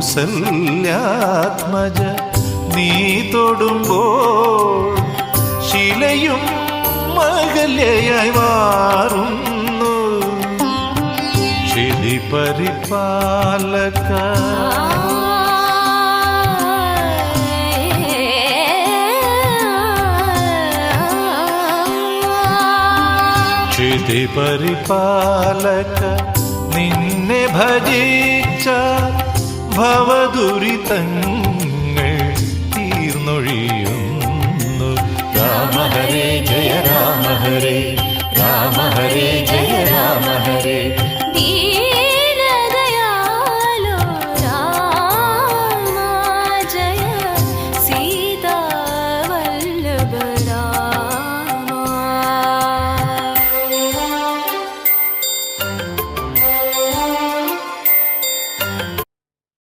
കൗസല്യാത്മജ നീ തൊടുമ്പോൾ ശിലയും മകല്യയായി മാറുന്നു ക്ഷിതി പരിപാലക ക്ഷിതി പരിപാലക നിന്നെ ഭജിച്ച ഭവദുരിതങ്ങൾ തീർന്നൊഴിയുന്നു രാമ ഹരേ ജയ രാമ ഹരേ രാമ ഹരേ ജയ രാമ ഹരേ